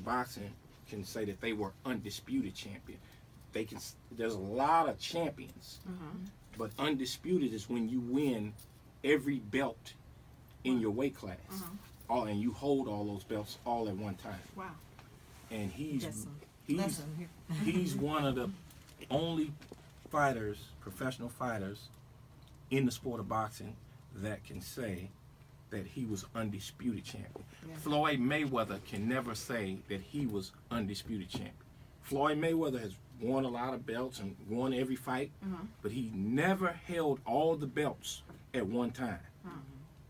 of boxing can say that they were undisputed champion. They can. There's a lot of champions, but undisputed is when you win every belt in your weight class, all, and you hold all those belts all at one time. Wow. And he's one of the only fighters, professional fighters, in the sport of boxing that can say that he was undisputed champion. Yeah. Floyd Mayweather can never say that he was undisputed champion. Floyd Mayweather has won a lot of belts and won every fight, but he never held all the belts at one time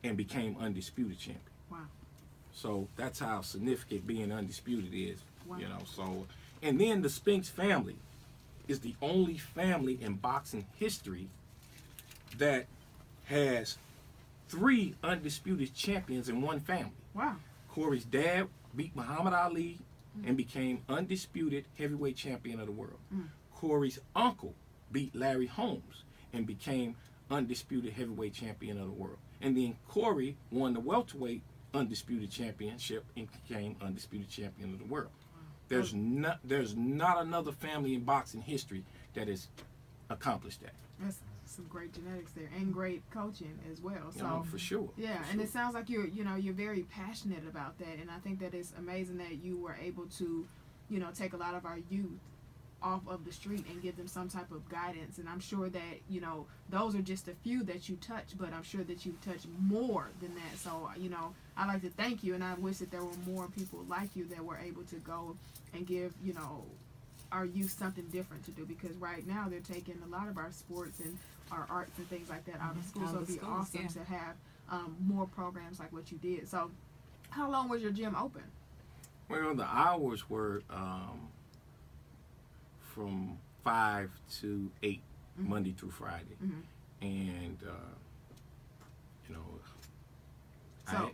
and became undisputed champion. Wow. So that's how significant being undisputed is. Wow. You know, so, and then the Spinks family is the only family in boxing history that has 3 undisputed champions in one family. Wow. Corey's dad beat Muhammad Ali and became undisputed heavyweight champion of the world. Corey's uncle beat Larry Holmes and became undisputed heavyweight champion of the world. And then Corey won the welterweight undisputed championship and became undisputed champion of the world. There's not another family in boxing history that has accomplished that. That's some great genetics there and great coaching as well. So for sure. Yeah, for and sure. it sounds like you're very passionate about that, and I think that it's amazing that you were able to, take a lot of our youth off of the street and give them some type of guidance. And I'm sure that those are just a few that you touch, but I'm sure that you touch more than that. So I like to thank you, and I wish that there were more people like you that were able to go and give our youth something different to do, because right now they're taking a lot of our sports and our arts and things like that out of school. So it'd be awesome to have more programs like what you did. So how long was your gym open? Well, the hours were from 5 to 8, Monday through Friday. And, So,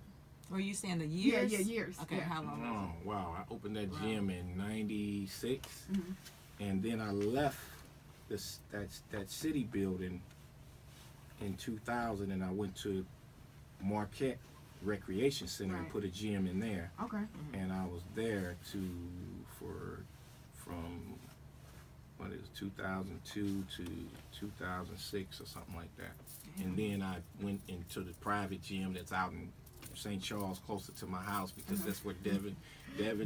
were you saying the years? Yeah, years. Okay, how long was it? Wow, I opened that gym in 96, and then I left that city building in 2000, and I went to Marquette Recreation Center and put a gym in there. Okay. And I was there from 2002 to 2006 or something like that. And then I went into the private gym that's out in St. Charles, closer to my house, because that's where Devin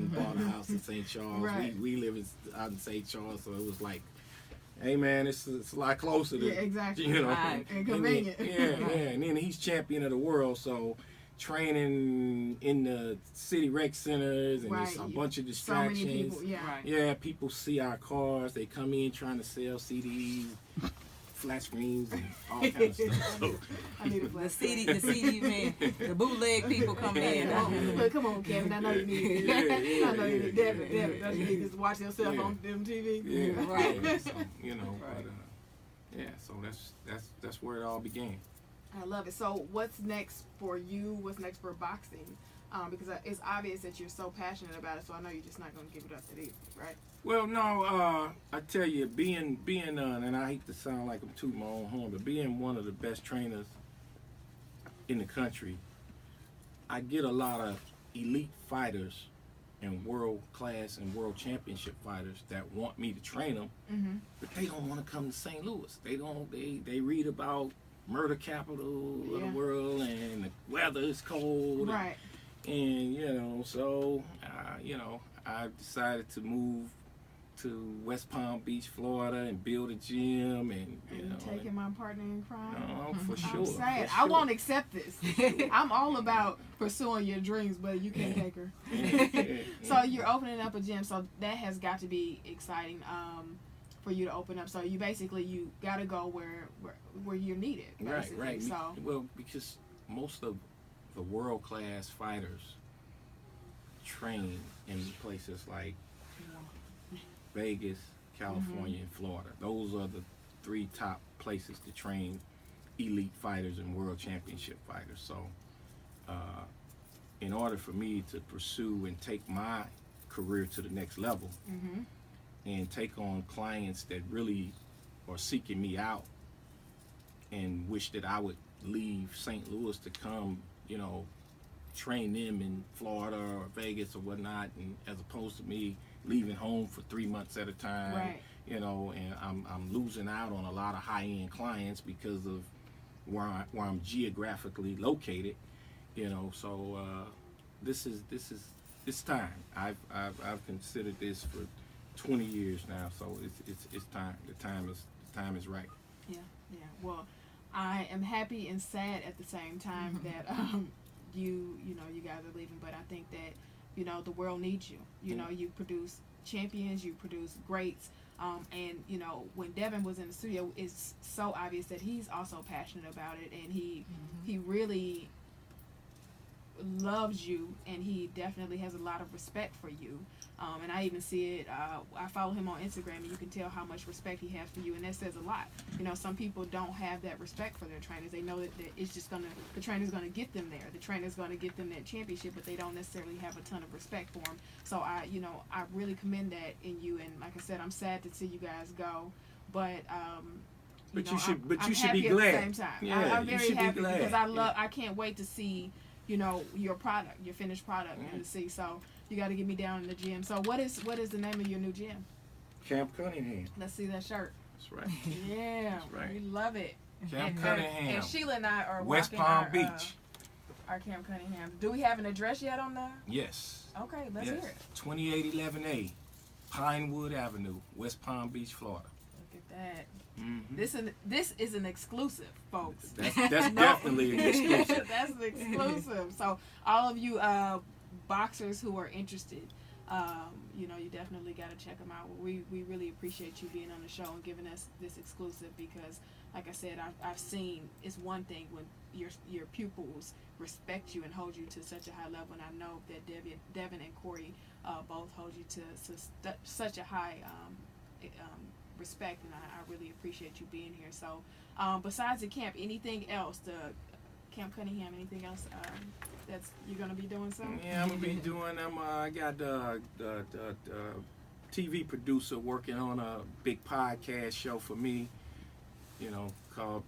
bought a house in St. Charles. Right. We live out in St. Charles, so it was like, hey man, it's a lot closer to, exactly. Right. And convenient. And then he's champion of the world, so training in the city rec centers and there's a bunch of distractions. So many people, Yeah, people see our cars, they come in trying to sell CDs, flat screens, and all kinds of stuff. So, I need a flat screen. the CD man, the bootleg people coming in. Look, come on, Kevin. I know you need it. I know you need it. Devin, don't you need this to watch yourself on MTV? Yeah, Right. So, so that's where it all began. I love it. So what's next for you? What's next for boxing? Because it's obvious that you're so passionate about it, so I know you're just not going to give it up that easy, right? Well, no, I tell you, being and I hate to sound like I'm tooting my own horn, but being one of the best trainers in the country, I get a lot of elite fighters and world class and world championship fighters that want me to train them, but they don't want to come to St. Louis. They read about murder capital of the world and the weather is cold. Right. And so I decided to move to West Palm Beach, Florida, and build a gym, and taking my partner in crime. Oh, for sure. I'm saying, for sure. I won't accept this. I'm all about pursuing your dreams, but you can't take her. So you're opening up a gym, so that has got to be exciting for you to open up. So you got to go where you're needed. Basically. Right. So well, because most of the world class fighters train in places like Vegas, California, and Florida. Those are the 3 top places to train elite fighters and world championship fighters. So in order for me to pursue and take my career to the next level and take on clients that really are seeking me out and wish that I would leave St. Louis to come, train them in Florida or Vegas or whatnot, and as opposed to me leaving home for 3 months at a time. Right. You know, and I'm losing out on a lot of high end clients because of where I'm geographically located. You know, so this is it's time. I've considered this for 20 years now, so it's time. The time is right. Yeah. Well, I am happy and sad at the same time that you guys are leaving, but I think that the world needs you. You know, you produce champions, you produce greats, and when Devin was in the studio, it's so obvious that he's also passionate about it, and he really loves you, and he definitely has a lot of respect for you. And I even see it. I follow him on Instagram, and you can tell how much respect he has for you, and that says a lot. Some people don't have that respect for their trainers. They know that it's just the trainer's gonna get them there. The trainer's gonna get them that championship, but they don't necessarily have a ton of respect for them. So I really commend that in you. And like I said, I'm sad to see you guys go, but you should happy be glad. At the same time. Yeah, I'm very happy because I I can't wait to see your product, your finished product, and to see. So you got to get me down in the gym. So what is the name of your new gym? Camp Cunningham. Let's see that shirt. That's right. Yeah, That's right. We love it. Camp Cunningham. And Sheila and I are West walking Palm Beach. Our Camp Cunningham. Do we have an address yet on there? Yes. Okay, let's hear it. 2811A, Pinewood Avenue, West Palm Beach, Florida. Look at that. Mm-hmm. This is an exclusive, folks. That's definitely an exclusive. That's an exclusive. So all of you boxers who are interested, you definitely got to check them out. We really appreciate you being on the show and giving us this exclusive because, like I said, I've seen it's one thing when your pupils respect you and hold you to such a high level, and I know that Devin and Corey both hold you to such a high respect, and I really appreciate you being here. So besides the camp, anything else, the Camp Cunningham, anything else that's you're gonna be doing soon? Yeah, I'm gonna be doing. I got the TV producer working on a big podcast show for me. Called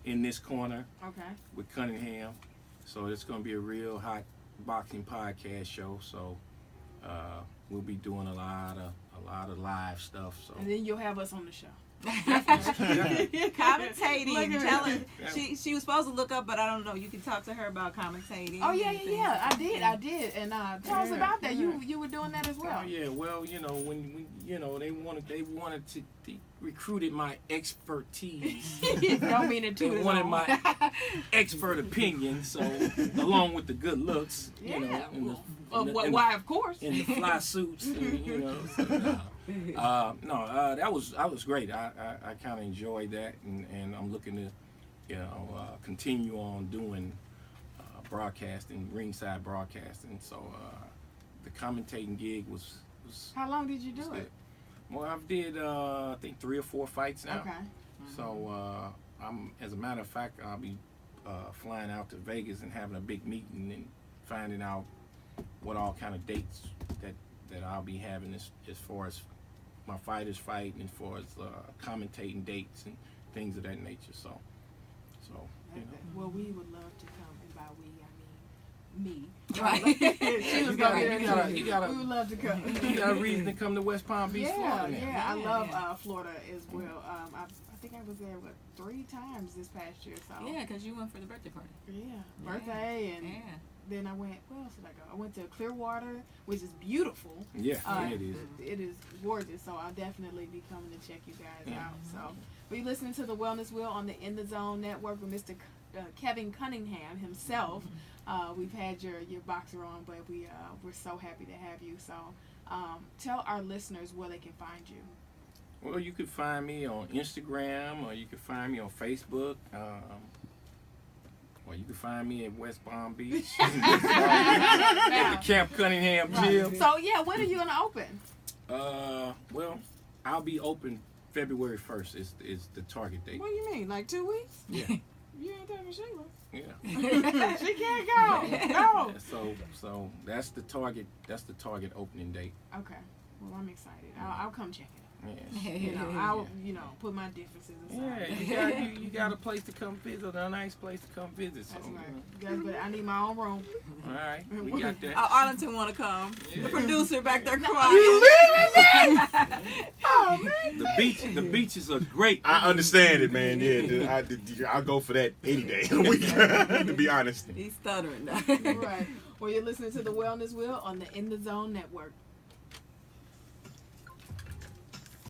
In This Corner. Okay. With Cunningham. So it's gonna be a real hot boxing podcast show. So we'll be doing a lot of live stuff. So. And then you'll have us on the show. Commentating. Tell her Yeah. she was supposed to look up, but I don't know. You can talk to her about commentating. Oh yeah. I did. And tell us about that. You were doing that as well. Oh yeah. Well, when they wanted to they recruited my expertise. Don't mean it too. They wanted my expert opinion. So along with the good looks, why of course. In the fly suits, that was great. I kind of enjoyed that, and I'm looking to continue on doing broadcasting, ringside broadcasting. So the commentating gig was. How long did you do it? Well, I did I think 3 or 4 fights now. Okay. So as a matter of fact, I'll be flying out to Vegas and having a big meeting and finding out what all kind of dates that I'll be having as far as my fighters fight and as far as commentating dates and things of that nature. So Well, we would love to come, and by we I mean me. Right. She was you gotta, we would love to come. You got a reason to come to West Palm Beach, Florida. I love Florida as well. I think I was there 3 times this past year. So Yeah, because you went for the birthday party. Birthday and. Then I went, where else did I go? I went to Clearwater, which is beautiful. Yeah, it is. It is gorgeous, so I'll definitely be coming to check you guys out. So we're listening to the Wellness Wheel on the In the Zone Network with Mr. Kevin Cunningham himself. We've had your boxer on, but we're so happy to have you. So tell our listeners where they can find you. Well, you can find me on Instagram, or you can find me on Facebook. Or you can find me at West Palm Beach at the Camp Cunningham gym. So when are you gonna open? Well, I'll be open February 1st. Is the target date. What do you mean, like 2 weeks? Yeah. You ain't telling Sheila. Yeah. She can't go. No. So that's the target. That's the target opening date. Okay. Well, I'm excited. I'll come check it out. You know, I'll put my differences aside. Yeah, you got a place to come visit, a nice place to come visit. So, That's right. Guys, but I need my own room. All right, we got that. Arlington want to come. Yeah. The producer back there crying. Oh man. The beaches are great. I understand it, man. Yeah, I'll go for that any day of the week, to be honest. He's stuttering now. Right. Well, you're listening to the Wellness Wheel on the In the Zone Network.